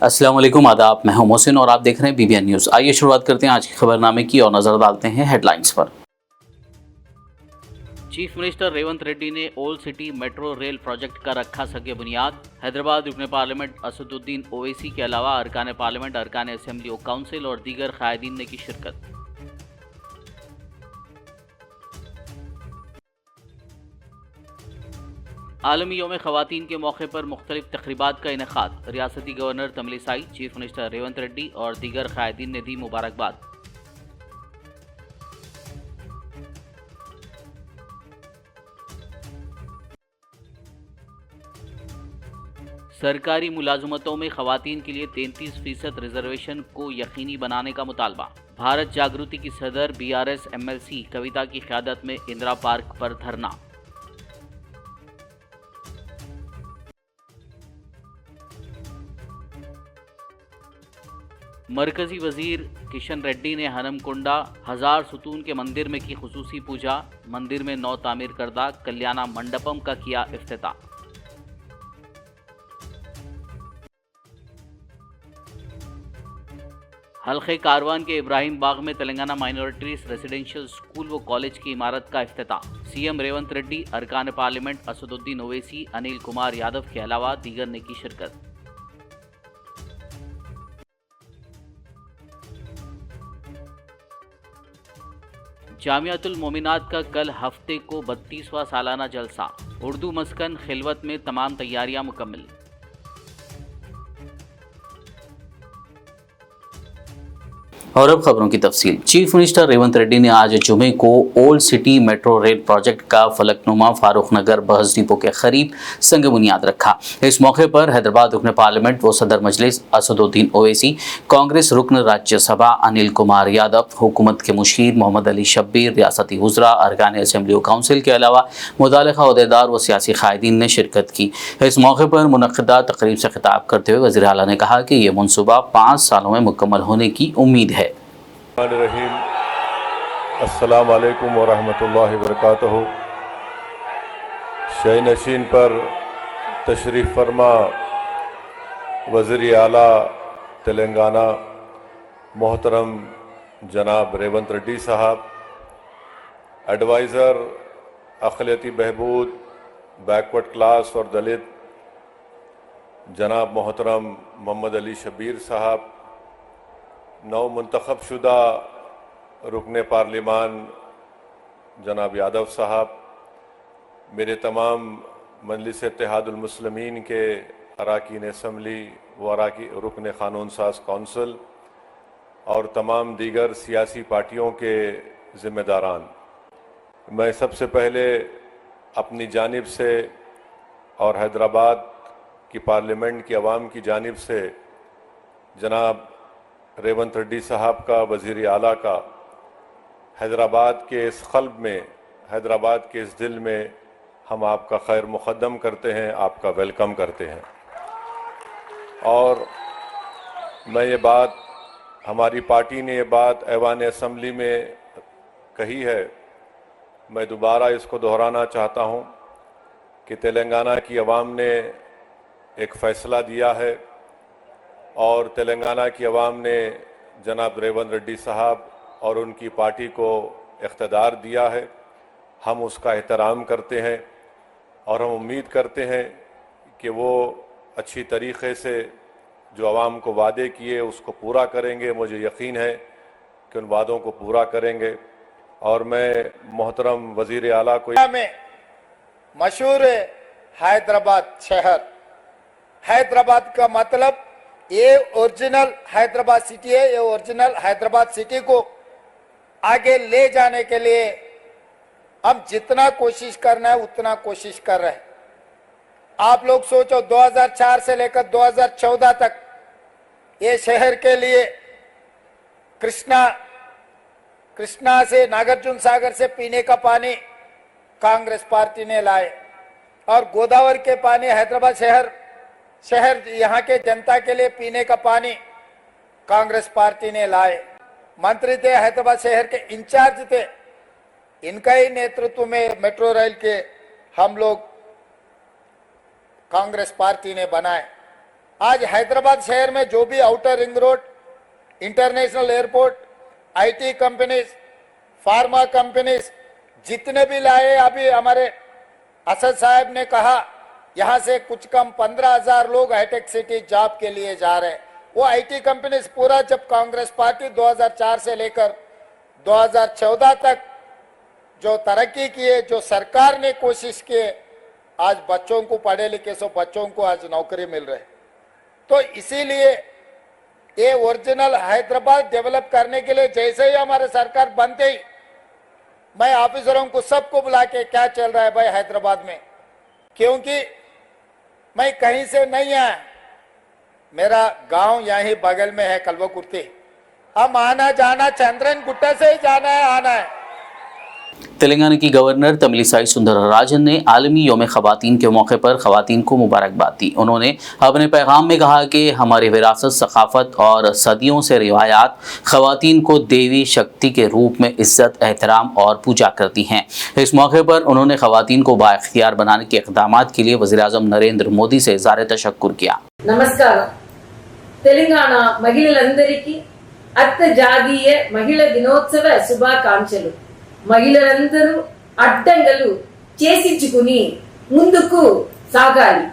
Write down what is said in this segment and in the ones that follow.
अस्सलाम वालेकुम, आदाब। मैं हूं मोहसिन और आप देख रहे हैं बीबीएन न्यूज़। आइए शुरुआत करते हैं आज के खबरनामे की और नजर डालते हैं हेडलाइंस पर। चीफ मिनिस्टर रेवंत रेड्डी ने old city metro rail project का रखा सगे बुनियाद। हैदराबाद रुकन पार्लियामेंट असदुद्दीन ओवैसी के अलावा अरकान पार्लियामेंट, अरकान असेंबली और काउंसिल और दीगर कायदीन ने की शिरकत। आलमी यौम ख़वातीन के मौके पर मुख्तलिफ तकरीबात का इनेकाद। रियासती governor Tamilisai, chief minister Revanth Reddy और दीगर कायदीन ने दी मुबारकबाद। सरकारी मुलाजमतों में ख़वातीन के लिए 33% रिजर्वेशन को यकीनी बनाने का मुतालबा। भारत जागृति की सदर BRS MLC कविता की क़यादत में इंदिरा पार्क पर धरना। मरकजी वजीर किशन रेड्डी ने हनमकुंडा 1000 सुतून के मंदिर में की खुसूसी पूजा। मंदिर में नौ तामीर करदा कल्याणा मंडपम का किया इफ्तिताह। हल्के कारवान के इब्राहिम बाग में तेलंगाना माइनॉरिटीज रेजिडेंशियल स्कूल व कॉलेज की इमारत का इफ्तिताह। सीएम रेवंत रेड्डी, अरकान पार्लियामेंट असदुद्दीन ओवैसी, अनिल कुमार यादव के अलावा दीगर ने की शिरकत। जामियातुल मोमिनात का कल हफ्ते को 32वां सालाना जलसा। उर्दू मस्कन खिलवत में तमाम तैयारियां मुकम्मल। और अब खबरों की तफसील। चीफ मिनिस्टर रेवंत रेड्डी ने आज जुमे को old city metro rail project का फलकनुमा फारूक नगर बहस डिपो के करीब संग बुनियाद रखा। इस मौके पर हैदराबाद रुकन पार्लियामेंट व सदर मजलिस असदुद्दीन ओवैसी, कांग्रेस रुकन राज्यसभा अनिल कुमार यादव, हुकूमत के मुशीर मोहम्मद अली शब्बीर, रियासती वज़रा, अरकान असेंबली व काउंसिल के अलावा मुताल्लिक़ा ओहदेदार व सियासी कायदीन ने शिरकत की। इस मौके पर मुनक़्क़दा तक़रीब से खिताब करते हुए वज़ीर आला ने कहा कि यह मनसूबा 5 सालों में मुकम्मल होने की उम्मीद है। अस्सलाम वालेकुम व रहमतुल्लाहि व बरकातहू। शय नशीन पर तशरीफ़ फरमा वज़ीर आला तेलंगाना मोहतरम जनाब रेवंत रेड्डी साहब, एडवाइज़र अक़लियती बहबूद, बैकवर्ड क्लास और दलित जनाब मोहतरम मोहम्मद अली शब्बीर साहब, नौ मुंतखब शुदा रुकने पार्लिमान जनाब यादव साहब, मेरे तमाम मजलिस इत्तेहादुल मुस्लिमीन के अराकीन असम्बली व रुकने क़ानून साज कौंसिल और तमाम दीगर सियासी पार्टियों के ज़िम्मेदारान, मैं सबसे पहले अपनी जानिब से और हैदराबाद की पार्लियामेंट की आवाम की जानिब से जनाब रेवंत रेड्डी साहब का, वज़ीर आला का, हैदराबाद के इस क़ल्ब में, हैदराबाद के इस दिल में हम आपका खैर मुक़द्दम करते हैं, आपका वेलकम करते हैं। और मैं ये बात, हमारी पार्टी ने ये बात ऐवान असम्बली में कही है, मैं दोबारा इसको दोहराना चाहता हूँ कि तेलंगाना की आवाम ने एक फ़ैसला दिया है और तेलंगाना की आवाम ने जनाब रेवंत रेड्डी साहब और उनकी पार्टी को इख्तियार दिया है। हम उसका एहतराम करते हैं और हम उम्मीद करते हैं कि वो अच्छी तरीक़े से जो आवाम को वादे किए उसको पूरा करेंगे। मुझे यकीन है कि उन वादों को पूरा करेंगे। और मैं मोहतरम वज़ीर आला को में मशहूर हैदराबाद शहर, हैदराबाद का मतलब ये ओरिजिनल हैदराबाद सिटी है। ये ओरिजिनल हैदराबाद सिटी को आगे ले जाने के लिए हम जितना कोशिश करना है उतना कोशिश कर रहे हैं। आप लोग सोचो 2004 से लेकर 2014 तक ये शहर के लिए कृष्णा से, नागार्जुन सागर से पीने का पानी कांग्रेस पार्टी ने लाए और गोदावरी के पानी हैदराबाद शहर यहाँ के जनता के लिए पीने का पानी कांग्रेस पार्टी ने लाए। मंत्री थे, हैदराबाद शहर के इंचार्ज थे, इनका ही नेतृत्व में मेट्रो रेल के हम लोग कांग्रेस पार्टी ने बनाए। आज हैदराबाद शहर में जो भी outer ring road, international airport, IT companies, pharma companies जितने भी लाए, अभी हमारे असद साहब ने कहा यहां से कुछ कम 15,000 लोग हाईटेक सिटी जॉब के लिए जा रहे हैं। वो आईटी कंपनीज पूरा जब कांग्रेस पार्टी 2004 से लेकर 2014 तक जो तरक्की किए, जो सरकार ने कोशिश किए, आज बच्चों को पढ़े लिखे सो बच्चों को आज नौकरी मिल रही। तो इसीलिए ये ओरिजिनल हैदराबाद डेवलप करने के लिए जैसे ही हमारे सरकार बनते ही मैं ऑफिसरों को सबको बुला के क्या चल रहा है भाई हैदराबाद में, क्योंकि मैं कहीं से नहीं आया, मेरा गांव यहीं बगल में है कल्वकुर्ती। हम आना जाना चंद्रन गुट्टा से ही जाना है, आना है। तेलंगाना की गवर्नर तमिलिसाई सुंदरराजन ने आलमी योम ख़वातीन के मौके पर ख़वातीन को मुबारकबाद दी। उन्होंने अपने पैगाम में कहा कि हमारी विरासत, सकाफत और सदियों से रिवायात ख़वातीन को देवी शक्ति के रूप में इज्जत, एहतराम और पूजा करती हैं। इस मौके पर उन्होंने ख़वातीन को बाइख्तियार बनाने के इक़दामात के लिए वज़ीर-ए-आज़म नरेंद्र मोदी से इज़हार तशक्कुर किया। नमस्कार। तेलंगाना महिళలందరికీ అంతర్జాతీయ మహిళా దినోత్సవ శుభాకాంక్షలు। మహిళలందరూ అడ్డంగలు చేసించుకుని ముందుకు సాగాలి,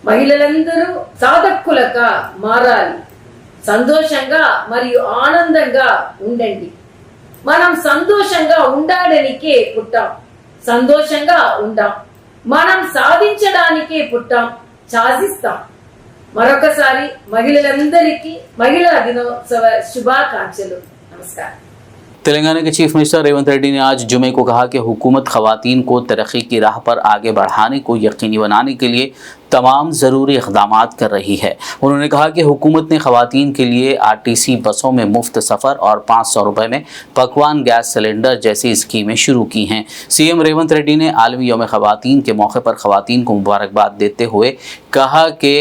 మహిళలందరూ సాధకులుగా మారాలి, సంతోషంగా మరియు ఆనందంగా ఉండండి। మనం సంతోషంగా ఉండడానికే పుట్టాం, సంతోషంగా ఉందాం। మనం సాధించడానికే పుట్టాం, సాధిస్తాం। మరొకసారి మహిళలందరికీ మహిళా దినోత్సవ శుభాకాంక్షలు। నమస్కారం। तेलंगाना के चीफ मिनिस्टर रेवंत रेड्डी ने आज जुमे को कहा कि हुकूमत ख़वातीन को तरक्की की राह पर आगे बढ़ाने को यकीनी बनाने के लिए तमाम ज़रूरी इक़दामात कर रही है। उन्होंने कहा कि हुकूमत ने ख़वातीन के लिए आरटीसी बसों में मुफ्त सफ़र और 500 रुपये में पकवान गैस सिलेंडर जैसी स्कीमें शुरू की हैं। सीएम रेवंत रेड्डी ने आलमी यौम ख़वातीन के मौके पर ख़वातीन को मुबारकबाद देते हुए कहा कि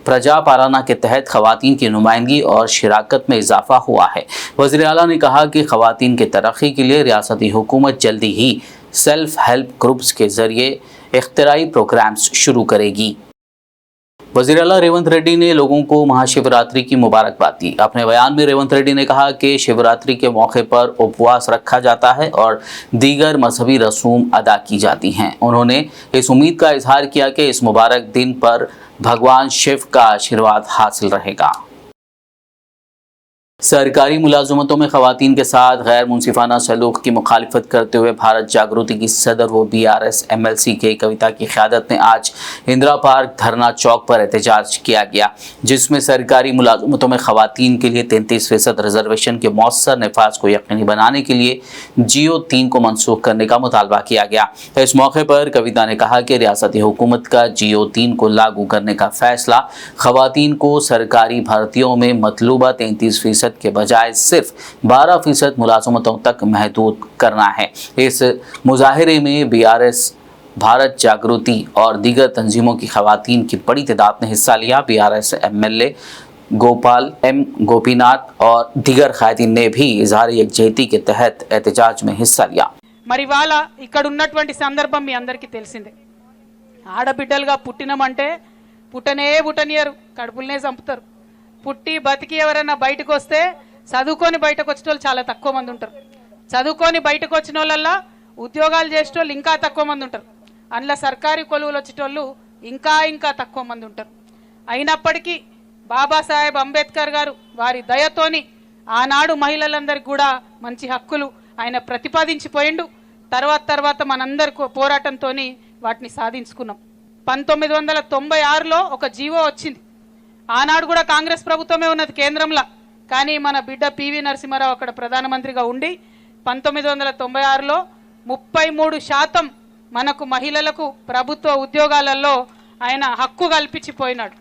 प्रजा पालना के तहत ख़वातीन की नुमाइंदगी और शिराकत में इजाफा हुआ है। वज़ीर आला ने कहा कि ख़वातीन की तरक्की के लिए रियासती हुकूमत जल्दी ही सेल्फ हेल्प ग्रुप्स के ज़रिए इख्तिराई प्रोग्राम्स शुरू करेगी। वज़ीर आला रेवंत रेड्डी ने लोगों को महाशिवरात्रि की मुबारकबाद दी। अपने बयान में रेवंत रेड्डी ने कहा कि शिवरात्रि के मौके पर उपवास रखा जाता है और दीगर मजहबी रसूम अदा की जाती हैं। उन्होंने इस उम्मीद का इजहार किया कि इस मुबारक दिन पर भगवान शिव का आशीर्वाद हासिल रहेगा। सरकारी मुलाजमतों में ख़वातीन के साथ गैर मुनसिफाना सलूक की मुखालिफत करते हुए भारत जागृति की सदर व BRS MLC के कविता की क़यादत में आज इंदिरा पार्क धरना चौक पर एहतजाज किया गया, जिसमें सरकारी मुलाजमतों में ख़वातीन के लिए 33% रिजर्वेशन के मौसर नफाज को यकीनी बनाने के लिए GO 3 को मनसूख करने का मुतालबा किया गया। इस मौके पर कविता ने कहा कि रियासती हुकूमत का GO 3 को लागू करने का फैसला ख़वातीन को सरकारी भर्तियों में मतलूबा 33% के बजाय सिर्फ 12% मुलाजमतों तक महदूद करना है। इस मुजाहिरे में BRS, भारत जागृति और दीगर तंजीमों की ख़वातीन की बड़ी तादाद ने हिस्सा लिया। BRS MLA Gopal M Gopinath और दीगर क़ायदीन ने भी इजहार यकजहती के तहत एहतजाज में हिस्सा लिया। మరి వాళ్ళ ఇక్కడ ఉన్నటువంటి సందర్భం మీ అందరికీ తెలిసిందే। ఆడబిడ్డలుగా పుట్టినమంటే పుట్టనియరు, కడుపులనే చంపుతారు। పుట్టి బతికి ఎవరైనా బయటకు వస్తే చదువుకొని బయటకు వచ్చేటోళ్ళు చాలా తక్కువ మంది ఉంటారు। చదువుకొని బయటకు వచ్చిన వాళ్ళల్లో ఉద్యోగాలు చేసేటోళ్ళు ఇంకా తక్కువ మంది ఉంటారు। అందులో సర్కారీ కొలువులు వచ్చేటోళ్ళు ఇంకా తక్కువ మంది ఉంటారు। అయినప్పటికీ బాబాసాహెబ్ అంబేద్కర్ గారు వారి దయతోని ఆనాడు మహిళలందరికీ కూడా మంచి హక్కులు ఆయన ప్రతిపాదించిపోయిండు। తర్వాత మనందరి పోరాటంతోని వాటిని సాధించుకున్నాం। 1996లో ఒక జీవో వచ్చింది। ఆనాడు కూడా కాంగ్రెస్ ప్రభుత్వమే ఉన్నది కేంద్రంలో, కానీ మన బిడ్డ PV నరసింహారావు అక్కడ ప్రధానమంత్రిగా ఉండి 1996లో 33% మనకు మహిళలకు ప్రభుత్వ ఉద్యోగాలలో ఆయన హక్కు కల్పించిపోయినాడు।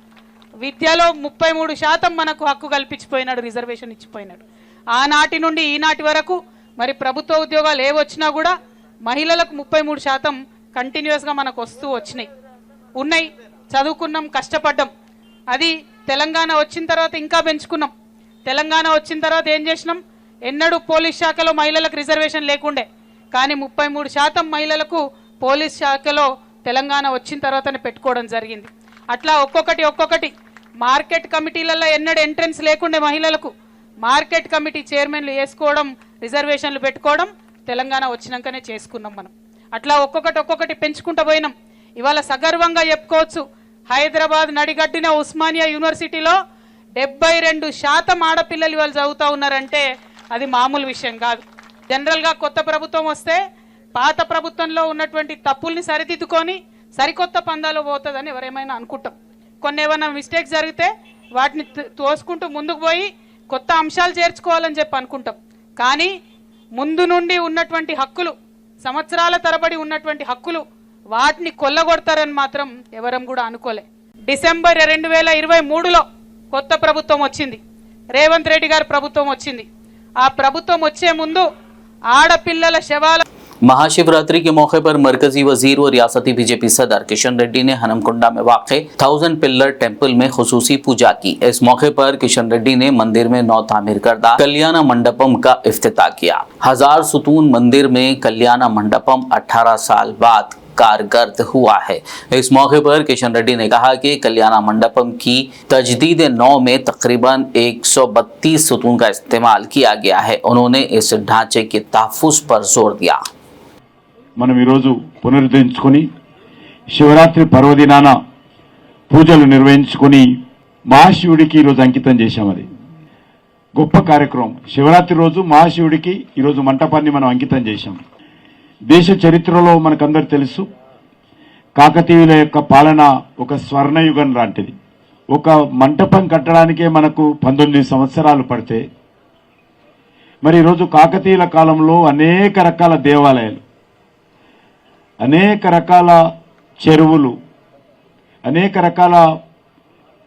విద్యలో 33% మనకు హక్కు కల్పించిపోయినాడు, రిజర్వేషన్ ఇచ్చిపోయినాడు। ఆనాటి నుండి ఈనాటి వరకు మరి ప్రభుత్వ ఉద్యోగాలు ఏ వచ్చినా కూడా మహిళలకు 33% కంటిన్యూస్గా మనకు వస్తూ ఉన్నాయి। చదువుకున్నాం, కష్టపడ్డాం। అది తెలంగాణ వచ్చిన తర్వాత ఇంకా పెంచుకున్నాం। తెలంగాణ వచ్చిన తర్వాత ఏం చేసినాం, ఎన్నడూ పోలీస్ శాఖలో మహిళలకు రిజర్వేషన్ లేకుండే, కానీ 33% మహిళలకు పోలీస్ శాఖలో తెలంగాణ వచ్చిన తర్వాతనే పెట్టుకోవడం జరిగింది। అట్లా ఒక్కొక్కటి మార్కెట్ కమిటీలలో ఎన్నడూ ఎంట్రన్స్ లేకుండే మహిళలకు మార్కెట్ కమిటీ చైర్మన్లు వేసుకోవడం, రిజర్వేషన్లు పెట్టుకోవడం తెలంగాణ వచ్చినాకనే చేసుకున్నాం మనం. అట్లా ఒక్కొక్కటి పెంచుకుంటూ పోయినాం. ఇవాళ సగర్వంగా చెప్పుకోవచ్చు, హైదరాబాద్ నడిగడ్డిన ఉస్మానియా యూనివర్సిటీలో 72% ఆడపిల్లలు ఇవాళ చదువుతూ ఉన్నారంటే అది మామూలు విషయం కాదు. జనరల్గా కొత్త ప్రభుత్వం వస్తే పాత ప్రభుత్వంలో ఉన్నటువంటి తప్పుల్ని సరిదిద్దుకొని సరికొత్త పందాలో పోతుందని ఎవరేమైనా అనుకుంటాం. కొన్ని ఏమైనా మిస్టేక్స్ జరిగితే వాటిని తోసుకుంటూ ముందుకు పోయి కొత్త అంశాలు చేర్చుకోవాలని చెప్పి అనుకుంటాం. కానీ ముందు నుండి ఉన్నటువంటి హక్కులు, సంవత్సరాల తరబడి ఉన్నటువంటి హక్కులు, వాటిని కొల్లగొడతారని మాత్రం ఎవరం కూడా అనుకోలే. డిసెంబర్ 2023లో కొత్త ప్రభుత్వం వచ్చింది, రేవంత్ రెడ్డి గారి ప్రభుత్వం వచ్చింది. ఆ ప్రభుత్వం వచ్చే ముందు ఆడపిల్లల శవాల महाशिवरात्रि के मौके पर मरकजी वजीर व रियासती बीजेपी सदर किशन रेड्डी ने हनमकुंडा में वाक़े 1000 पिल्लर टेम्पल में खुसूसी पूजा की। इस मौके पर किशन रेड्डी ने मंदिर में नौ तामीर करदा कल्याण मंडपम का इफ्तिताह किया। 1000 सुतून मंदिर में कल्याण मंडपम 18 साल बाद कारगर हुआ है। इस मौके पर किशन रेड्डी ने कहा कि कल्याण मंडपम की तजदीद 9 में तकरीबन 132 सुतून का इस्तेमाल किया गया है। उन्होंने इस ढांचे के तहफ़्फ़ुज़ पर जोर दिया। మనం ఈరోజు పునరుద్ధరించుకొని శివరాత్రి పర్వదినాన పూజలు నిర్వహించుకొని మహాశివుడికి ఈరోజు అంకితం చేశాం. అది గొప్ప కార్యక్రమం. శివరాత్రి రోజు మహాశివుడికి ఈరోజు మంటపాన్ని మనం అంకితం చేశాం. దేశ చరిత్రలో మనకందరూ తెలుసు, కాకతీయుల యొక్క పాలన ఒక స్వర్ణయుగం లాంటిది. ఒక మంటపం కట్టడానికే మనకు 19 సంవత్సరాలు పడితే, మరి ఈరోజు కాకతీయుల కాలంలో అనేక రకాల దేవాలయాలు, అనేక రకాల చెరువులు, అనేక రకాల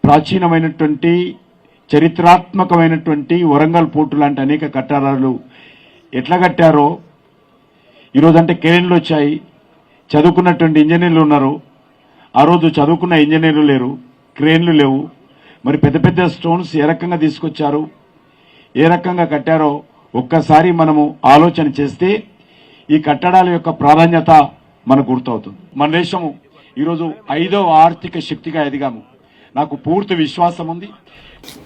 ప్రాచీనమైనటువంటి చరిత్రాత్మకమైనటువంటి వరంగల్ పోర్టు లాంటి అనేక కట్టడాలు ఎట్లా కట్టారో ఈరోజు అంటే క్రేన్లు వచ్చాయి, చదువుకున్నటువంటి ఇంజనీర్లు ఉన్నారు. ఆ రోజు చదువుకున్న ఇంజనీర్లు లేరు, క్రేన్లు లేవు. మరి పెద్ద పెద్ద స్టోన్స్ ఏ రకంగా తీసుకొచ్చారు, ఏ రకంగా కట్టారో ఒక్కసారి మనము ఆలోచన చేస్తే ఈ కట్టడాల యొక్క ప్రాధాన్యత మనకు గుర్తవుతుంది. మన దేశము ఈరోజు 5వ ఆర్థిక శక్తిగా ఎదిగాము. నాకు పూర్తి విశ్వాసం ఉంది.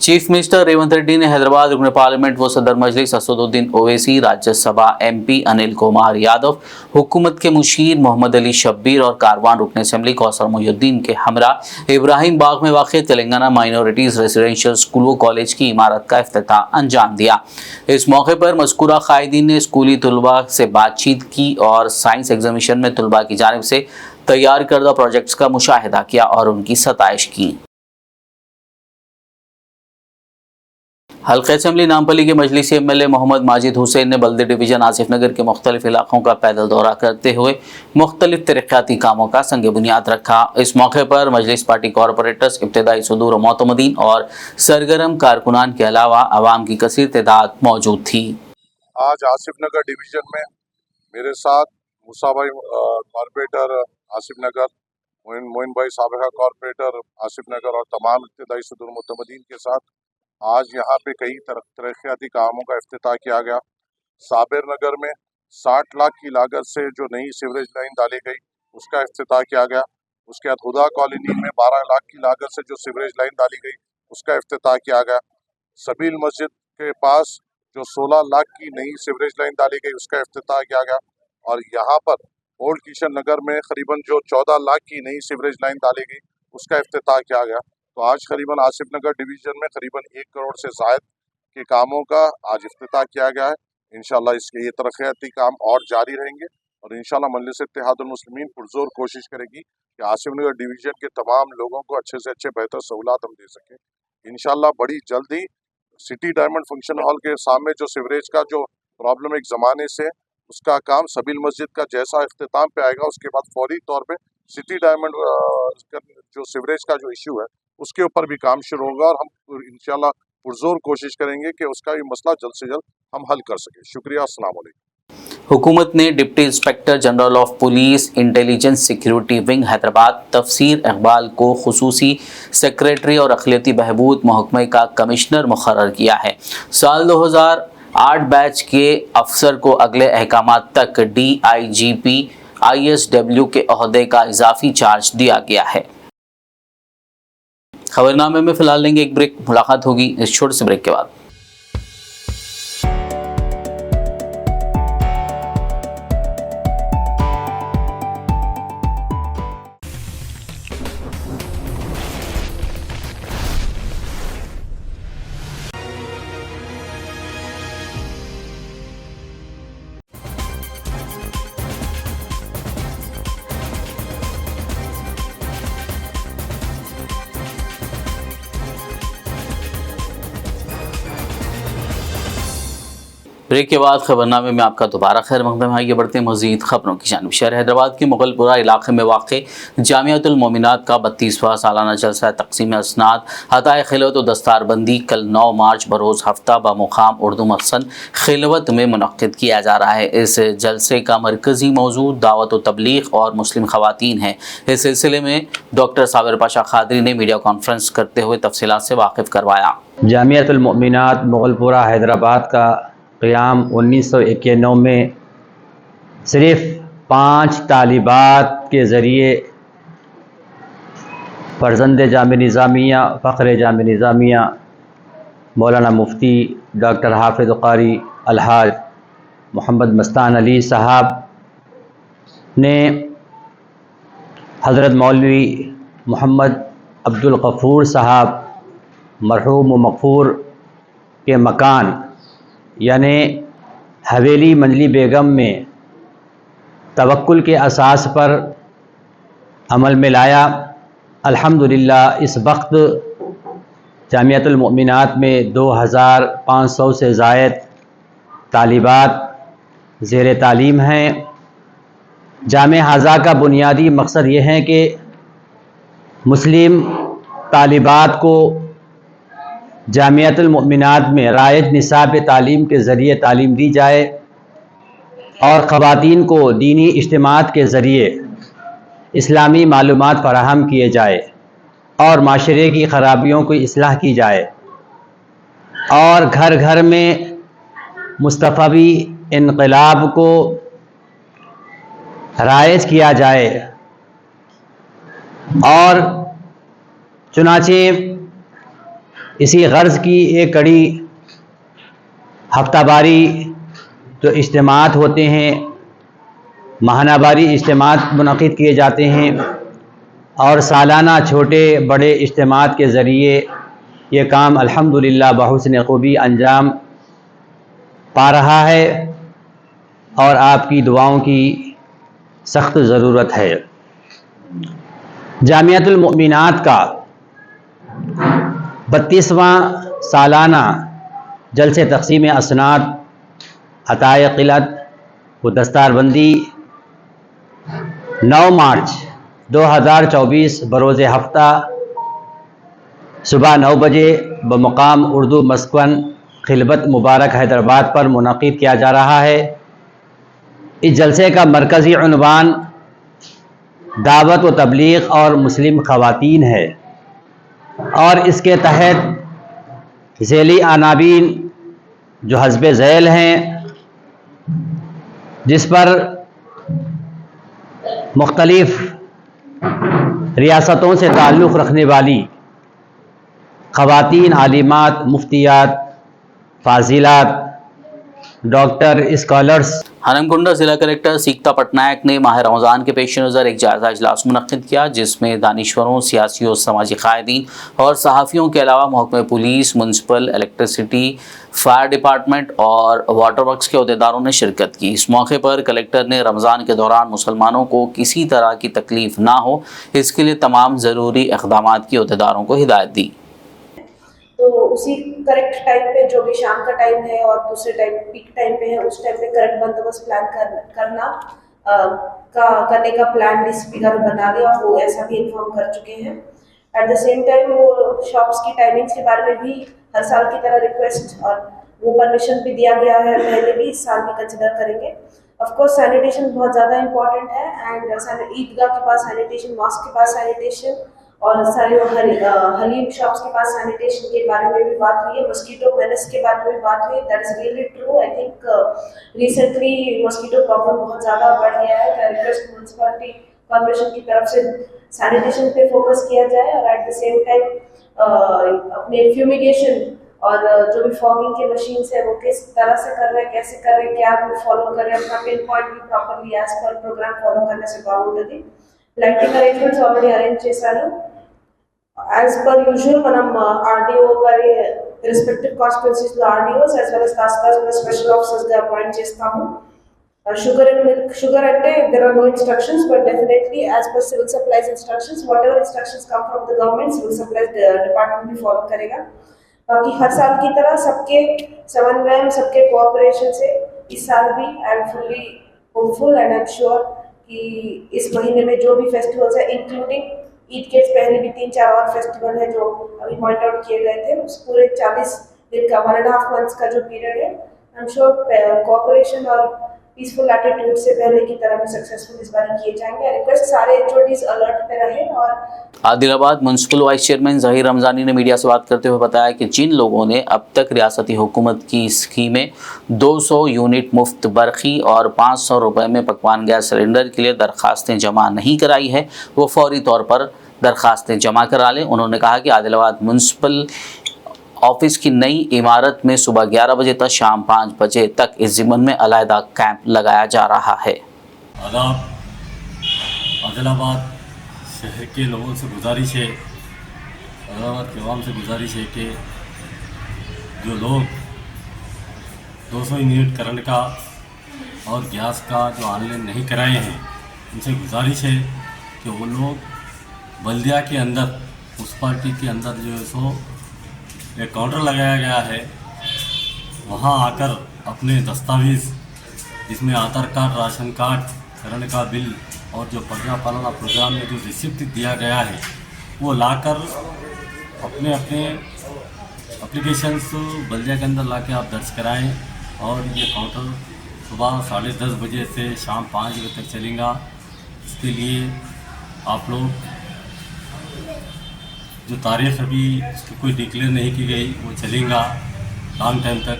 चीफ मिनिस्टर रेवंत रेड्डी ने हैदराबाद रुकन पार्लियामेंट व सदर मजलिस असदुद्दीन ओवैसी, राज्यसभा MP अनिल कुमार यादव, हुकूमत के मुशीर मोहम्मद अली शब्बीर और कारवान रुकन असेंबली कौसर मोहिउद्दीन के हमरा इब्राहिम बाग में वाक़ तेलंगाना माइनॉरिटीज़ रेजिडेंशियल स्कूल व कॉलेज की इमारत का इफ्तिताह अंजाम दिया। इस मौके पर मज़कूरा कायदीन ने स्कूली तलबा से बातचीत की और साइंस एग्जामिनेशन में तलबा की जानिब से तैयार करदा प्रोजेक्ट्स का मुशाहिदा किया और उनकी सताइश की। हल्का असेंबली नामपली के मजलिसी MLA मोहम्मद माजिद हुसैन ने बल्दी डिवीजन आसिफ नगर के मुख्तलिफ इलाकों का पैदल दौरा करते हुए मुख्तलिफ तरक्याती कामों का संग बुनियाद रखा। इस मौके पर मजलिस पार्टी कॉरपोरेटर्स, इब्तदाई सदूर मोतमदीन और सरगर्म कारकुनान के अलावा अवाम की कसीर तादाद मौजूद थी। आज आसिफ नगर डिवीजन में मेरे साथ मूसा भाई कॉरपोरेटर आसिफ नगर, मोइन भाई साबिका कॉरपोरेटर आसिफ नगर और तमाम इब्तदाई सदूर मोतमदीन के साथ आज यहाँ पे कई तरक्याती कामों का इफ्तिताह किया गया। साबिर नगर में 60 लाख की लागत से जो नई सीवरेज लाइन डाली गई उसका इफ्तिताह किया गया। उसके बाद हुदा कॉलोनी में 12 लाख की लागत से जो सीवरेज लाइन डाली गई उसका इफ्तिताह किया गया। सबील मस्जिद के पास जो 16 लाख की नई सीवरेज लाइन डाली गई उसका इफ्तिताह किया गया। और यहाँ पर ओल्ड किशन नगर में करीबन जो 14 लाख की नई सीवरेज लाइन डाली गई उसका इफ्तिताह किया गया। तो आज करीबन आसिफ नगर डिवीजन में करीबन 1 करोड़ से ज़ायद के कामों का आज इफ्तिताह किया गया है। इंशाल्लाह इसके ये तरक्याती काम और जारी रहेंगे और इंशाल्लाह मजलिस इत्तेहादुल मुस्लिमीन पुरजोर कोशिश करेगी कि आसिफ नगर डिवीजन के तमाम लोगों को अच्छे से अच्छे बेहतर सहूलत हम दे सकें। इंशाल्लाह बड़ी जल्द ही सिटी डायमंड फंक्शन हॉल के सामने जो सीवरेज का जो प्रॉब्लम एक ज़माने से उसका काम सबील मस्जिद का जैसा इख्तिताम पे आएगा उसके बाद फौरी तौर पे सिटी डायमंड जो सीवरेज का जो इशू है उसके ऊपर भी काम शुरू होगा और हम इंशाल्लाह पुरजोर कोशिश करेंगे कि उसका भी मसला जल्द से जल्द हम हल कर सकें। शुक्रिया, अस्सलाम वालेकुम। हुकूमत ने deputy inspector general of police intelligence security wing Hyderabad तफसीर इकबाल को खुसूसी सेक्रेटरी और अक़लियती बहबूद महकमे का कमिश्नर मुकर्रर किया है। साल 2008 बैच के अफसर को अगले अहकामात तक DIGP ISW के ओहदे का इजाफी चार्ज दिया गया है। खबरनामे में फिलहाल लेंगे एक ब्रेक, मुलाकात होगी इस छोटे से ब्रेक के बाद। ब्रेक के बाद खबरनामे में आपका दोबारा खैर मकदम है। आइए बढ़ते हैं मज़ीद खबरों की जानिब। शहर हैदराबाद के मुगलपुरा इलाके में वाक़ जामियातुल मोमिनात का 32वां सालाना जलसा तक़सीम असनाद हताए खिलवत और दस्तारबंदी कल 9 मार्च बरोज़ हफ्ता बमुक़ाम उर्दू मखसन खिलवत में मुनक़्क़िद किया जा रहा है। इस जलसे का मरकज़ी मौजू दावत व तबलीग और मुस्लिम ख़वातीन है। इस सिलसिले में डॉक्टर साबिर पाशा क़ादरी ने मीडिया कॉन्फ्रेंस करते हुए तफसीलात से वाकिफ़ करवाया। जामियातुल मोमिनात मुगलपुरा हैदराबाद का क़याम 1991 में सिर्फ़ 5 तालिबात के ज़रिए फ़र्ज़ंद जामिया निज़ामिया फ़ख्र जामिया निज़ामिया मौलाना मुफ्ती डॉक्टर हाफ़िज़ क़ारी अलहाज मोहम्मद मस्तान अली साहब ने हज़रत मौलवी मोहम्मद अब्दुल गफ़ूर साहब मरहूम व मग़फ़ूर के मकान यानी हवेली मंजली बेगम में तवक्कुल के असास पर अमल में लाया। अल्हम्दुलिल्लाह इस वक्त जामियातुल मोमिनात में 2500 से ज़ायद तालिबात ज़ेर तालीम हैं। जामिया हाज़ा का बुनियादी मकसद ये है कि मुस्लिम तालिबात को जामियातुल मोमिनात में रायज निसाब तालीम के ज़रिए तालीम दी जाए और ख़वातीन को दीनी इज्तिमात के ज़रिए इस्लामी मालूमात फ़राहम किए जाए और माशरे की ख़राबियों की इस्लाह की जाए और घर घर में मुस्तफ़वी इनक़लाब को रायज किया जाए। और चुनाचे इसी गर्ज़ की एक कड़ी हफ्तावारी जो इज्तिमात होते हैं, माहनावारी इज्तिमात मुनक़्क़िद किए जाते हैं और सालाना छोटे बड़े इज्तिमात के ज़रिए ये काम अल्हम्दुलिल्लाह बहुस्न ख़ूबी अंजाम पा रहा है और आपकी दुआओं की सख्त ज़रूरत है। जामियातुल मोमिनात का 32वां सालाना जलसे तक़सीम असनाद अताए क़िलत व दस्तारबंदी 9 मार्च 2024 बरोज़ हफ्ता सुबह 9 बजे बमुक़ाम उर्दू मस्कन खिलवत मुबारक हैदराबाद पर मुनक़्क़िद किया जा रहा है। इस जलसे का मरकज़ी उन्वान दावत व तबलीग और मुस्लिम ख़वातीन है और इसके तहत ज़ैली अनाबीन जो हज़्ब ज़ैल हैं, जिस पर मुख्तलिफ़ रियासतों से ताल्लुक़ रखने वाली ख़वातीन आलिमात, मुफ्तियात, फ़ाज़िलात, डॉक्टर, स्कॉलर्स। हनमकुंडा जिला कलेक्टर सीकता पटनायक ने माह रमज़ान के पेश नज़र एक जायज़ा इजलास मुनक़्क़िद किया, जिसमें दानिश्वरों, सियासियों, समाजी कायदीन और सहाफ़ियों के अलावा महकमे police, municipal, electricity, fire department और वाटर वर्क्स के अहदेदारों ने शिरकत की। इस मौके पर कलेक्टर ने रमज़ान के दौरान मुसलमानों को किसी तरह की तकलीफ़ ना हो, इसके लिए तमाम ज़रूरी इक़दाम की अहदेदारों को हिदायत दी। तो उसी करेक्ट टाइम पे जो भी शाम का टाइम है और दूसरे टाइम पीक टाइम पे है, उस टाइम पे करेक्ट बंदोबस्त प्लान करने का प्लान डीसीपी का बना दिया और वो ऐसा भी इन्फॉर्म कर चुके हैं। एट द सेम टाइम वो शॉप्स की टाइमिंग्स के बारे में भी हर साल की तरह रिक्वेस्ट और वो परमिशन भी दिया गया है, पहले भी इस साल भी कंसिडर करेंगे। ऑफ कोर्स सैनिटेशन बहुत ज़्यादा इंपॉर्टेंट है एंड ईदगाह के पास सैनिटेशन, मॉस्क के पास सैनिटेशन और सारे हलीम शॉप्स के पास सैनिटेशन के बारे में भी बात हुई है। मस्कीटो मेनेस के बारे में भी बात हुई है। That is really true. I think recently mosquito problem बहुत ज़्यादा बढ़ गया है। तो रिक्वेस्ट म्यूनसिपैलिटी कॉर्पोरेशन की तरफ से सैनिटेशन पे फोकस किया जाए और एट द सेम टाइम अपने फ्यूमिगेशन और जो भी फॉगिंग के मशीन्स है वो किस तरह से कर रहे हैं, कैसे कर रहे हैं, क्या वो फॉलो कर रहे हैं, अपना पिन पॉइंट भी properly as per program follow करने से బాగుంటుంది. లైటింగ్ అరేంజ్మెంట్స్ ఆల్రెడీ అరేంజ్ చేశారు. యాజ్ పర్ యూజువల్ మనం ఆర్డీఓ గారి రెస్పెక్టివ్ కాన్స్టిట్యున్సీస్లో RDOs as well as tahsildars special ఆఫీసర్స్గా అపాయింట్ చేస్తాము. Sugar and milk, sugar ante there are no instructions, but definitely as per civil supplies instructions, whatever instructions come from the government, civil supplies department भी follow करेगा. बाकी हर साल की तरह सबके समन्वय, सबके कोऑपरेशन से इस साल भी I am fully hopeful and I am sure कि इस महीने में जो भी फेस्टिवल्स है, इंक्लूडिंग ईद के पहले भी 3-4 और फेस्टिवल है जो अभी पॉइंट आउट किए गए थे, उस पूरे 40 दिन का 1.5 months का जो पीरियड है, आई एम श्योर कोऑपरेशन और पीसफुल एटीट्यूड से पहले की तरह भी सक्सेसफुल इस बार किए जाएंगे. रिक्वेस्ट सारे एचओडीज अलर्ट पे रहे. और Adilabad municipal vice chairman Zaheer Ramzani ने मीडिया से बात करते हुए बताया कि जिन लोगों ने अब तक रियासती हुकूमत की स्कीमें 200 यूनिट मुफ्त बरखी और 500 रुपए में पकवान गैस सिलेंडर के लिए दरखास्तें जमा नहीं कराई है, वो फौरी तौर पर दरखास्तें जमा करा लें. उन्होंने कहा कि आदिलाबाद म्युनिसिपल ऑफिस की नई इमारत में सुबह 11 बजे तक शाम 5 बजे तक इस ज़िम्मन में अलहदा कैंप लगाया जा रहा है. आदिलाबाद शहर के लोगों से गुजारिश है, आदिलाबाद के आवाम से गुजारिश है कि जो लोग 200 यूनिट करंट का और गैस का जो ऑनलाइन नहीं कराए हैं, उनसे गुजारिश है कि वो लोग बल्दिया के अंदर म्यूनसिपाल्टी के अंदर जो है सो एक काउंटर लगाया गया है, वहाँ आकर अपने दस्तावेज़ जिसमें आधार कार्ड, राशन कार्ड, करंट का बिल और जो प्रजा पालना प्रोग्राम में जो रिसिप्ट दिया गया है वो लाकर अपने अपने एप्लीकेशंस बल्दिया के अंदर लाके आप दर्ज कराएं. और ये काउंटर सुबह 10:30 बजे से शाम 5 बजे तक चलेगा. इसके लिए आप लोग जो तारीख अभी उसकी कोई डिक्लेयर नहीं की गई, वो चलेगा लॉन्ग टाइम तक.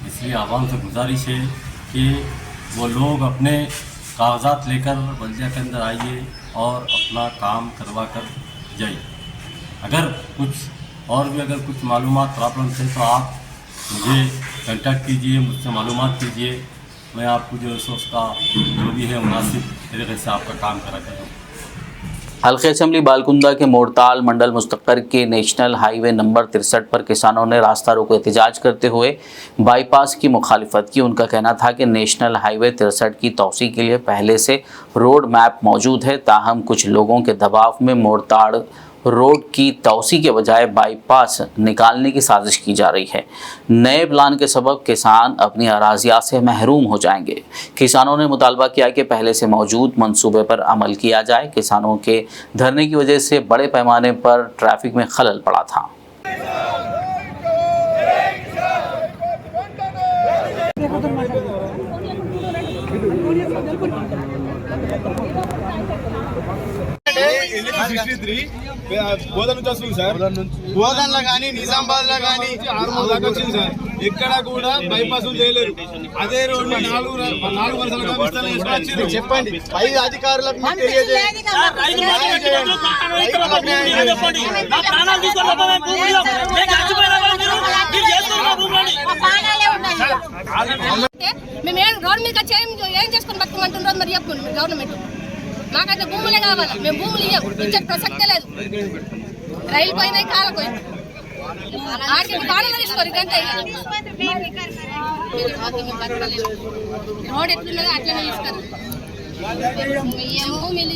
इसलिए आवाम से गुजारिश है कि वो लोग अपने कागजात लेकर बल्दिया के अंदर आइए और अपना काम करवा कर जाइए. अगर कुछ और भी अगर कुछ मालूमात प्रॉब्लम्स हैं तो आप मुझे कांटेक्ट कीजिए, मुझसे मालूमात कीजिए. मैं आपको जो है उसका जो भी है मुनासिब तरीके से आपका काम करा करूँ. हल्के असेंबली बालकुंदा के मोड़ताल मंडल मुस्तकर के नेशनल हाईवे नंबर 63 पर किसानों ने रास्ता रोको एहतजाज करते हुए बाईपास की मुखालिफत की. उनका कहना था कि नेशनल हाईवे 63 की तौसी के लिए पहले से रोड मैप मौजूद है, ताहम कुछ लोगों के दबाव में मोड़ताड़ रोड की तौसी के बजाय बाईपास निकालने की साजिश की जा रही है. नए प्लान के सबब किसान अपनी अराजियात से महरूम हो जाएंगे. किसानों ने मुतालबा किया कि पहले से मौजूद मंसूबे पर अमल किया जाए. किसानों के धरने की वजह से बड़े पैमाने पर ट्रैफिक में खलल पड़ा था. గోదావరి నుంచి వస్తుంది సార్, గోదావరిలో కానీ నిజామాబాద్లో కానీ 6 దాకా వచ్చింది సార్. ఎక్కడ కూడా బైపాస్ చేయలేరు. అదే రోడ్డు 4 వరుసలుగా విస్తరణ చేసుకొచ్చింది. చెప్పండి పై అధికారులకు తెలియజేయండి. మేము రోడ్ మీద ఏం చేసుకుని బతుకమంటున్నారు మరి చెప్పండి గవర్నమెంట్. మాకైతే భూములే కావాలి, మేము భూములు ఇచ్చే ప్రసక్తే లేదు. రైలు పోయినాయి, కాలు పోయినాయి, ఆడికి బాగా తీసుకోరు. ఇదంతా రోడ్ ఎట్లున్నదో అట్లనే తీసుకోరు. భూమిలు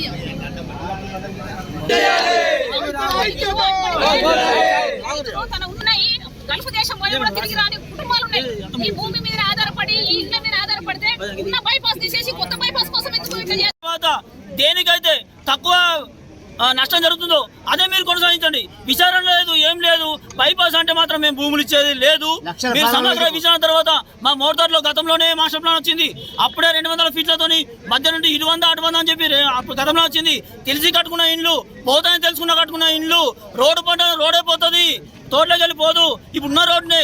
ఉన్నాయి. గల్ఫ్ దేశం పోయి కూడా తిరిగి రాని కుటుంబాలు ఉన్నాయి. ఈ భూమి మీద ఆధారపడి, ఈ ఇళ్ళ మీద ఆధారపడితే ఉన్న బైపాస్ తీసేసి కొత్త బైపాస్ కోసం ఎంచుకోవాలి. దేనికైతే తక్కువ నష్టం జరుగుతుందో అదే మీరు కొనసాగించండి. విచారణ లేదు, ఏం లేదు. బైపాస్ అంటే మాత్రం మేము భూములు ఇచ్చేది లేదు. మీరు సమగ్ర విచారణ తర్వాత మా మోటార్లో గతంలోనే మాస్టర్ ప్లాన్ వచ్చింది. అప్పుడే 200 ఫీట్లతోని మధ్య నుండి 200 అటువంద అని చెప్పి గతంలో వచ్చింది. తెలిసి కట్టుకున్న ఇండ్లు పోతాయని తెలుసుకున్న కట్టుకున్న ఇండ్లు రోడ్డు పంట రోడే పోతుంది, తోటలోకి వెళ్ళిపోదు. ఇప్పుడున్న రోడ్నే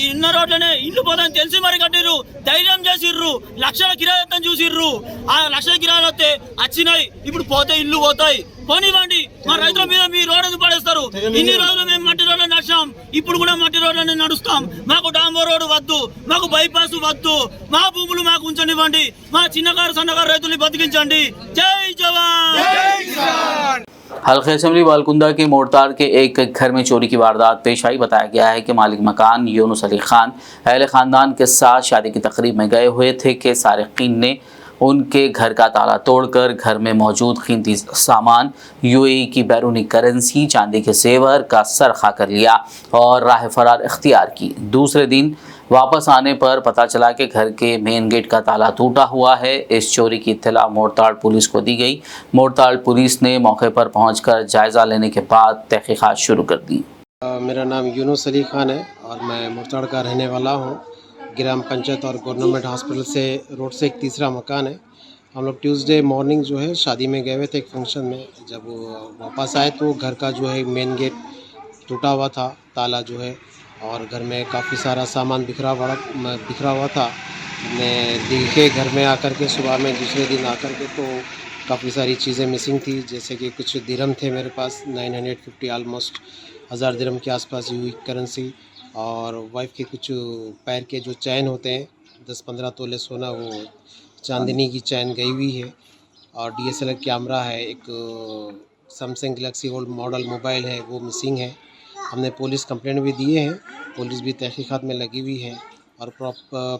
ఇన్న రోడ్లనే ఇల్లు పోతాయని తెలిసి మరి కట్టిర్రు, ధైర్యం చేసిర్రు, లక్షల కిరాయి చూసిర్రు. ఆ లక్షల కిరాయిలు వస్తే వచ్చినాయి, ఇప్పుడు పోతే ఇల్లు పోతాయి. పోనివ్వండి. మా రైతుల మీద మీ రోడ్డు పడేస్తారు. ఇన్ని రోజులు మేము మట్టి రోడ్లు నడిచాం, ఇప్పుడు కూడా మట్టి రోడ్లని నడుస్తాం. మాకు డాంబర్ రోడ్డు వద్దు, మాకు బైపాస్ వద్దు, మా భూములు మాకు ఉంచనివ్వండి, మా చిన్నకారు సన్నకారు రైతుల్ని బతికించండి. జై జవాన్. हल्के असेंबली बालकुंदा के मोड़ताड़ के एक घर में चोरी की वारदात पेश आई। बताया गया है कि मालिक मकान यूनुस अली खान अहले खानदान के साथ शादी की तकरीब में गए हुए थे कि सारिकीन ने उनके घर का ताला तोड़कर घर में मौजूद कीमती सामान, यूएई की बैरूनी करेंसी, चांदी के जेवर का सरखा कर लिया और राह फरार इख्तियार की। दूसरे दिन वापस आने पर पता चला कि घर के मेन गेट का ताला टूटा हुआ है। इस चोरी की इत्तला मोड़ताड़ पुलिस को दी गई। मोड़ताड़ पुलिस ने मौके पर पहुंचकर जायज़ा लेने के बाद तहकीकात शुरू कर दी। मेरा नाम यूनुस अली खान है और मैं मोड़ताड़ का रहने वाला हूँ। ग्राम पंचायत और गवर्नमेंट हॉस्पिटल से रोड से एक तीसरा मकान है। हम लोग ट्यूसडे मॉर्निंग जो है शादी में गए हुए थे एक फंक्शन में। जब वापस आए तो घर का जो है मेन गेट टूटा हुआ था, ताला जो है, और घर में काफ़ी सारा सामान बिखरा हुआ था। मैं देखे घर में आकर के सुबह में दूसरे दिन आकर के तो काफ़ी सारी चीज़ें मिसिंग थी, जैसे कि कुछ दिरहम थे मेरे पास 950 ऑलमोस्ट 1000 दिरहम के आसपास यूएई करेंसी, और वाइफ के कुछ पैर के जो चैन होते हैं 10-15 तोले सोना, वो चांदनी की चैन गई हुई है, और DSLR कैमरा है, एक Samsung Galaxy old model mobile है, वो मिसिंग है। हमने पुलिस कंप्लेंट भी दिए हैं, पुलिस भी तहकीकात में लगी हुई है, और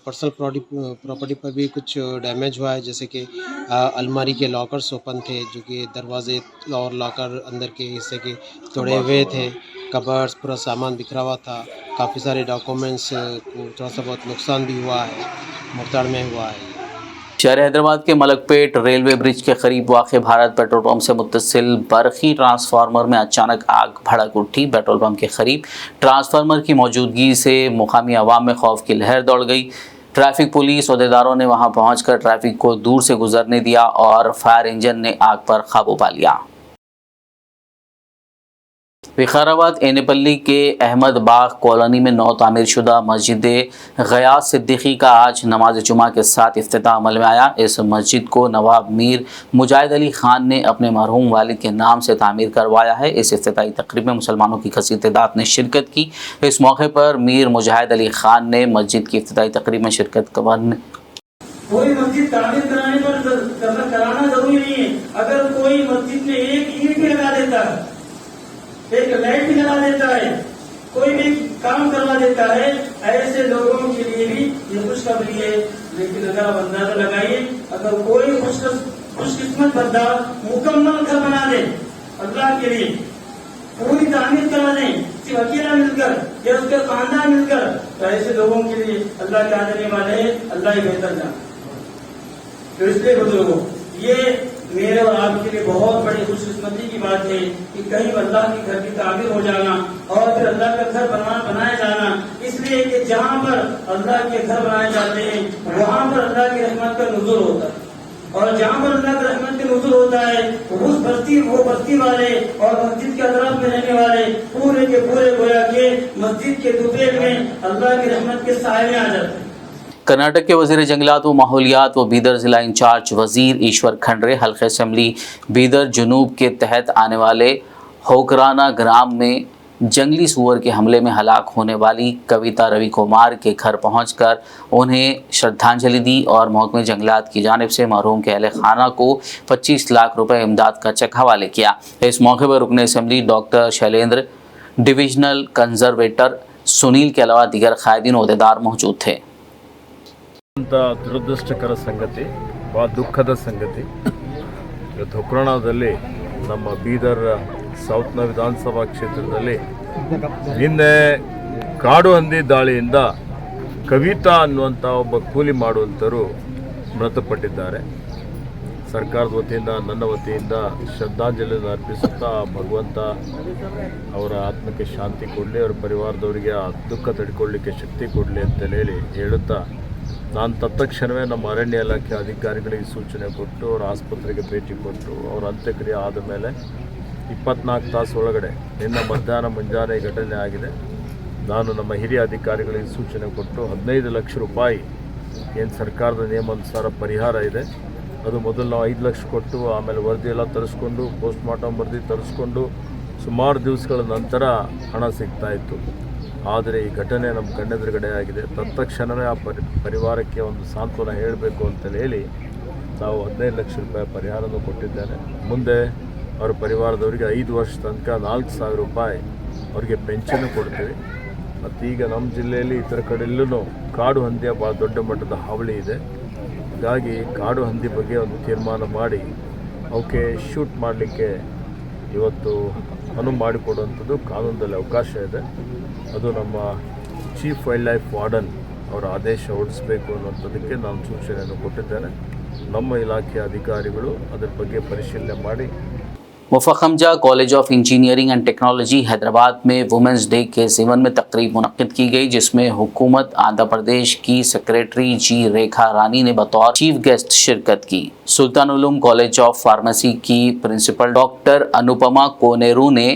पर्सनल प्रॉपर्टी पर भी कुछ डैमेज हुआ है, जैसे कि अलमारी के लॉकर्स ओपन थे, जो कि दरवाजे और लॉकर अंदर के हिस्से के तोड़े हुए थे, कबर्ड्स पूरा सामान बिखरा हुआ था, काफ़ी सारे डॉक्यूमेंट्स को थोड़ा सा बहुत नुकसान भी हुआ है, मोड़ताड़ में हुआ है। शहर हैदराबाद के मलकपेट रेलवे ब्रिज के करीब वाक़ भारत पेट्रोल पंप से मुत्तसिल बरखी ट्रांसफार्मर में अचानक आग भड़क उठी। पेट्रोल पंप के करीब ट्रांसफार्मर की मौजूदगी से मुकामी अवाम में खौफ की लहर दौड़ गई। ट्रैफिक पुलिस अहदेदारों ने वहां पहुंचकर ट्रैफिक को दूर से गुजरने दिया और फायर इंजन ने आग पर काबू पा लिया। विकाराबाद एनेपल्ली के अहमद बाग कॉलोनी में नौ तामीर शुदा मस्जिद गयास सिद्दीकी का आज नमाज जुमा के साथ इफ्तिताह अमल में आया। इस मस्जिद को नवाब मीर मुजाहिद अली खान ने अपने मरहूम वालिद के नाम से तामीर करवाया है। इस इफ्तिताही तकरीब में मुसलमानों की कसीर तादाद ने शिरकत की। इस मौके पर मीर मुजाहिद अली खान ने मस्जिद की इफ्तिताही तकरीब में शिरकत करने कोई मस्जिद तामीर कराने पर कराना जरूरी नहीं है। अगर कोई मस्जिद में एक ईंट भी लगा देता है, एक लाइट भी लगा देता है, कोई भी काम करवा देता है, ऐसे लोगों के लिए भी ये खुशखबरी है। लेकिन अगर आप अंदाजा लगाइए, अगर कोई खुशकिस्मत बंदा मुकम्मल घर बना दे अल्लाह के लिए, पूरी तामीर करवा दे, सिर्फ अकेला मिलकर या उसके खानदान मिलकर, तो ऐसे लोगों के लिए अल्लाह क्या देने वाले है, अल्लाह ही बेहतर जाने। तो इसलिए बुजुर्गों, ये मेरे और आपके लिए बहुत बड़ी खुशकिस्मती की बात है कि कहीं अल्लाह के घर की तामीर हो जाना और फिर अल्लाह का घर बनाया जाना। इसलिए कि जहाँ पर अल्लाह के घर बनाए जाते हैं वहाँ पर अल्लाह की रहमत का नुज़ूल होता है, और जहाँ पर अल्लाह की रहमत का नुज़ूल होता है वो बस्ती वाले और मस्जिद के अतराफ में रहने वाले पूरे के पूरे गोया के मस्जिद के दोपहर में अल्लाह की रहमत के साए में आ जाते हैं। कर्नाटक के वज़ीर जंगलात व माहौलियात व बीदर ज़िला इंचार्ज वज़ीर ईश्वर खंडरे हल्के असेंबली बीदर जुनूब के तहत आने वाले होकराना ग्राम में जंगली सूअर के हमले में हलाक होने वाली कविता रवि कुमार के घर पहुंचकर उन्हें श्रद्धांजलि दी और महकमे जंगलात की जानिब से मरहूम के अहले खाना को 25 लाख रुपए इमदाद का चेक हवाले किया। इस मौके पर रुकन assembly doctor Shailendra, divisional conservator Sunil के अलावा दीगर कायदीन अहदेदार मौजूद थे। ದುರದೃಷ್ಟಕರ ಸಂಗತಿ, ಭಾಳ ದುಃಖದ ಸಂಗತಿ, ಇವತ್ತು ಹೊಕ್ರಾಣದಲ್ಲಿ ನಮ್ಮ ಬೀದರ್ ಸೌತ್ನ ವಿಧಾನಸಭಾ ಕ್ಷೇತ್ರದಲ್ಲಿ ನಿನ್ನೆ ಕಾಡು ಹಂದಿ ದಾಳಿಯಿಂದ ಕವಿತಾ ಅನ್ನುವಂಥ ಒಬ್ಬ ಕೂಲಿ ಮಾಡುವಂಥವರು ಮೃತಪಟ್ಟಿದ್ದಾರೆ. ಸರ್ಕಾರದ ವತಿಯಿಂದ ನನ್ನ ವತಿಯಿಂದ ಶ್ರದ್ಧಾಂಜಲಿಯನ್ನು ಅರ್ಪಿಸುತ್ತಾ ಭಗವಂತ ಅವರ ಆತ್ಮಕ್ಕೆ ಶಾಂತಿ ಕೊಡಲಿ, ಅವರ ಪರಿವಾರದವರಿಗೆ ಆ ದುಃಖ ತಡೆಕೊಳ್ಳಲಿಕ್ಕೆ ಶಕ್ತಿ ಕೊಡಲಿ ಅಂತ ಹೇಳುತ್ತಾ ನಾನು ತತ್ಕ್ಷಣವೇ ನಮ್ಮ ಅರಣ್ಯ ಇಲಾಖೆ ಅಧಿಕಾರಿಗಳಿಗೆ ಸೂಚನೆ ಕೊಟ್ಟು ಅವರ ಆಸ್ಪತ್ರೆಗೆ ಭೇಟಿ ಕೊಟ್ಟು ಅವರ ಅಂತ್ಯಕ್ರಿಯೆ ಆದ ಮೇಲೆ 24 ತಾಸು ಒಳಗಡೆ ನಿನ್ನೆ ಮಧ್ಯಾಹ್ನ ಮುಂಜಾನೆ ಘಟನೆ ಆಗಿದೆ. ನಾನು ನಮ್ಮ ಹಿರಿಯ ಅಧಿಕಾರಿಗಳಿಗೆ ಸೂಚನೆ ಕೊಟ್ಟು 15 ಲಕ್ಷ ರೂಪಾಯಿ ಏನು ಸರ್ಕಾರದ ನಿಯಮಾನುಸಾರ ಪರಿಹಾರ ಇದೆ ಅದು ಮೊದಲು ನಾವು 5 ಲಕ್ಷ ಕೊಟ್ಟು ಆಮೇಲೆ ವರದಿ ಎಲ್ಲ ತರಿಸ್ಕೊಂಡು ಪೋಸ್ಟ್ ಮಾರ್ಟಮ್ ವರದಿ ತರಿಸ್ಕೊಂಡು ಸುಮಾರು ದಿವಸಗಳ ನಂತರ ಹಣ ಸಿಗ್ತಾಯಿತ್ತು. ಆದರೆ ಈ ಘಟನೆ ನಮ್ಮ ಕಣ್ಣೆದುರುಗಡೆ ಆಗಿದೆ. ತತ್ಕ್ಷಣವೇ ಆ ಪರಿವಾರಕ್ಕೆ ಒಂದು ಸಾಂತ್ವನ ಹೇಳಬೇಕು ಅಂತೇಳಿ ಹೇಳಿ ನಾವು 15 ಲಕ್ಷ ರೂಪಾಯಿ ಪರಿಹಾರನೂ ಕೊಟ್ಟಿದ್ದೇನೆ. ಮುಂದೆ ಅವರ ಪರಿವಾರದವರಿಗೆ 5 ವರ್ಷ ತನಕ 4,000 ರೂಪಾಯಿ ಅವರಿಗೆ ಪೆನ್ಷನ್ ಕೊಡ್ತೀವಿ. ಮತ್ತು ಈಗ ನಮ್ಮ ಜಿಲ್ಲೆಯಲ್ಲಿ ಇತರ ಕಡೆಯಲ್ಲೂ ಕಾಡು ಹಂದಿಯ ಭಾಳ ದೊಡ್ಡ ಮಟ್ಟದ ಹಾವಳಿ ಇದೆ. ಹೀಗಾಗಿ ಕಾಡು ಹಂದಿ ಬಗ್ಗೆ ಒಂದು ತೀರ್ಮಾನ ಮಾಡಿ ಅವಕ್ಕೆ ಶೂಟ್ ಮಾಡಲಿಕ್ಕೆ ಇವತ್ತು ಅನುವು ಮಾಡಿಕೊಡುವಂಥದ್ದು ಕಾನೂನಲ್ಲಿ ಅವಕಾಶ ಇದೆ. ಅದು ನಮ್ಮ ಚೀಫ್ ವೈಲ್ಡ್ ಲೈಫ್ ವಾರ್ಡನ್ ಅವರ ಆದೇಶ ಹೊರಡಿಸಬೇಕು ಅನ್ನುವಂಥದ್ದಕ್ಕೆ ನಾನು ಸೂಚನೆಯನ್ನು ಕೊಟ್ಟಿದ್ದೇನೆ. ನಮ್ಮ ಇಲಾಖೆಯ ಅಧಿಕಾರಿಗಳು ಅದರ ಬಗ್ಗೆ ಪರಿಶೀಲನೆ ಮಾಡಿ Mufakhamjah college of engineering and technology Hyderabad में वुमेंस डे के ज़िमन में तकरीब मुनक्किद की गई, जिसमें हुकूमत आंध्र प्रदेश की सेक्रेटरी जी रेखा रानी ने बतौर चीफ गेस्ट शिरकत की। सुल्तान उलूम कॉलेज ऑफ फार्मेसी की प्रिंसिपल डॉक्टर अनुपमा कोनेरू ने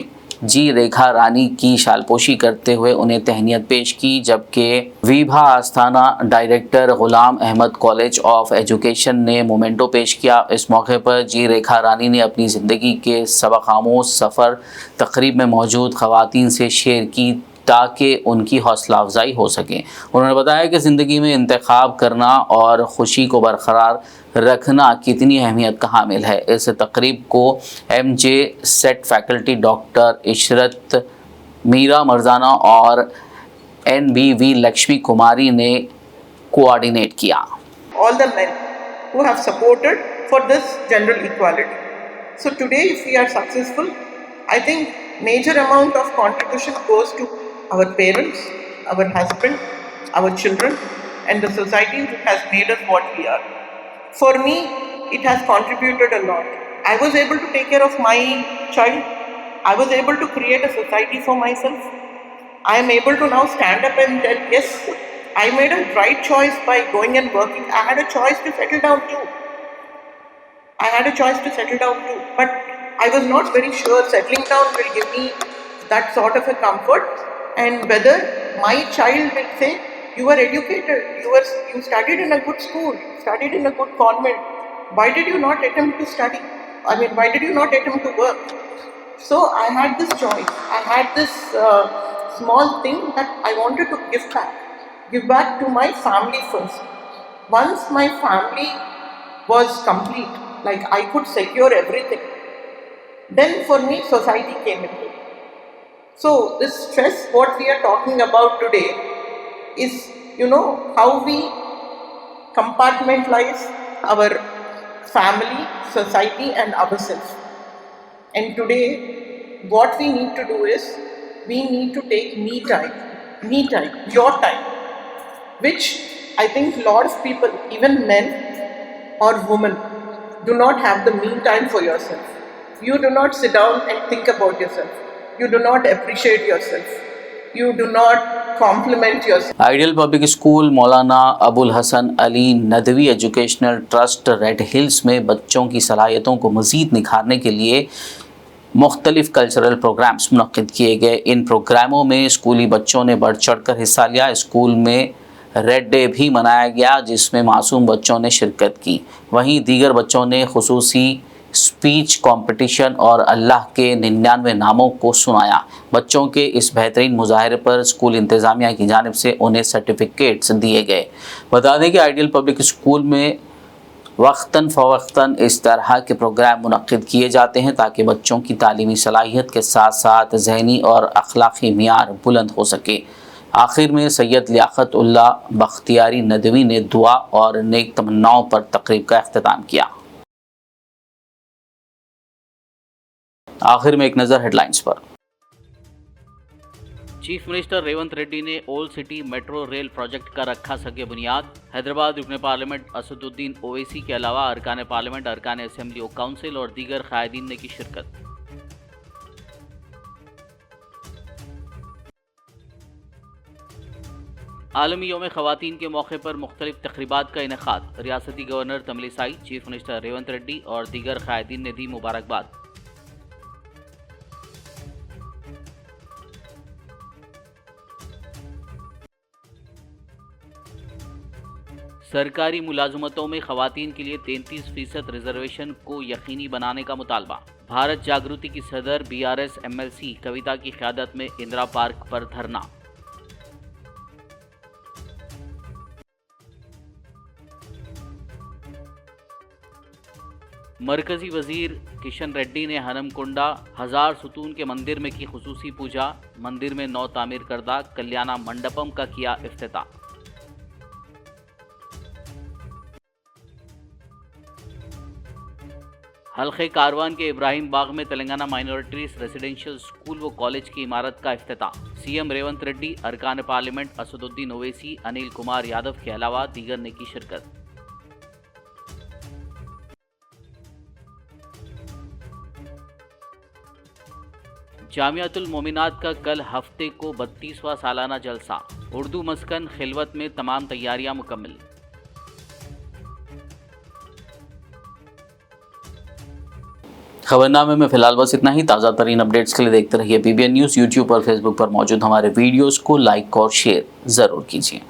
जी रेखा रानी की शालपोशी करते हुए उन्हें तहनीत पेश की, जबकि Vibha Asthana director Ghulam Ahmed college of education ने मोमेंटो पेश किया। इस मौके पर जी रेखा रानी ने अपनी ज़िंदगी के सबक आमोज सफ़र तकरीब में मौजूद ख़वातीन से शेयर की ताकि उनकी हौसला अफजाई हो सके। उन्होंने बताया कि ज़िंदगी में इंतखाब करना और ख़ुशी को बरकरार रखना कितनी अहमियत का हामिल है। इस तकरीब को MJ सेट फैकल्टी डॉक्टर इशरत मीरा मर्जाना और NBV लक्ष्मी कुमारी ने कोऑर्डिनेट किया। All the men who have supported for this gender equality. So today if we are successful, I think major amount of contribution goes to our parents, our husband, our children and the society which has made us what we are. For me, it has contributed a lot. I was able to take care of my child. I was able to create a society for myself. I am able to now stand up and tell, yes, I made a right choice by going and working. I had a choice to settle down too. But I was not very sure settling down will give me that sort of a comfort, and whether my child will say, you were educated, you studied in a good school, studied in a good convent, why did you not attempt to study? Why did you not attempt to work? So I had this choice, I had this small thing that I wanted to give back to my family first. Once my family was complete, like I could secure everything, then for me society came into it. So this stress, what we are talking about today, is how we compartmentalize our family, society and ourselves. And today what we need to do is we need to take me time, your time, which I think a lot of people, even men or women, do not have the me time for yourself. You do not sit down and think about yourself. You do not appreciate yourself. You do not compliment yourself. Ideal public school Maulana Abul Hasan Ali Nadwi educational trust Red Hills में बच्चों की सलाहियतों को मज़ीद निखारने के लिए मुख्तलिफ cultural programmes मुनक्किद किए गए। इन प्रोग्रामों में स्कूली बच्चों ने बढ़ चढ़ कर हिस्सा लिया। स्कूल में रेड डे भी मनाया गया, जिसमें मासूम बच्चों ने शिरकत की। वहीं दीगर बच्चों ने खुसूसी स्पीच कंपटीशन और अल्लाह के 99 नामों को सुनाया। बच्चों के इस बेहतरीन मुजाहरे पर स्कूल इंतज़ामिया की जानिब से उन्हें सर्टिफिकेट्स दिए गए। बता दें कि आइडियल पब्लिक स्कूल में वक्तन फ़वक्तन इस तरह के प्रोग्राम मुनक्किद किए जाते हैं ताकि बच्चों की तालीमी सलाहियत के साथ साथ ज़हनी और अखलाक़ी मियार बुलंद हो सके। आखिर में सैयद लियाकत उल्लाह बख्तियारी नदवी ने दुआ और नेक तमन्नाओं पर तकरीब का अख्तिताम किया। आखिर में एक नज़र हेडलाइंस पर। चीफ मिनिस्टर रेवंत रेड्डी ने old city metro rail project का रखा सगे बुनियाद। हैदराबाद रुकन पार्लियामेंट असदुद्दीन ओवैसी के अलावा अरकान पार्लियामेंट, अरकान असेंबली और काउंसिल और दीगर कायदीन ने की शिरकत। आलमी योम ख़वातीन के मौके पर मुख्तलिफ तक़रीबात का इनेकाद। रियासती governor Tamilisai, chief minister Revanth Reddy और दीगर कायदीन ने दी मुबारकबाद। सरकारी मुलाजमतों में खवातीन के लिए 33% रिजर्वेशन को यकीनी बनाने का मुतालबा। भारत जागृति की सदर BRS MLC कविता की क़यादत में इंदिरा पार्क पर धरना। मरकजी वजीर किशन रेड्डी ने हनमकुंडा 1000 सुतून के मंदिर में की खुसूसी पूजा। मंदिर में नौ तामीर करदा कल्याणा मंडपम का किया इफ्तिताह। हल्के कारवान के इब्राहिम बाग में तेलंगाना माइनॉरिटीज रेजिडेंशियल स्कूल व कॉलेज की इमारत का इफ्तिताह। CM रेवंत रेड्डी, अरकान पार्लियामेंट असदुद्दीन ओवैसी, अनिल कुमार यादव के अलावा दीगर ने की शिरकत। जामियातुल मोमिनात का कल हफ्ते को 32वां सालाना जलसा। उर्दू मस्कन खिलवत में तमाम तैयारियां मुकम्मल। खबरनामे में फिलहाल बस इतना ही। ताज़ा तरीन अपडेट्स के लिए देखते रहिए PBN न्यूज़। यूट्यूब और फेसबुक पर मौजूद हमारे वीडियोस को लाइक और शेयर ज़रूर कीजिए।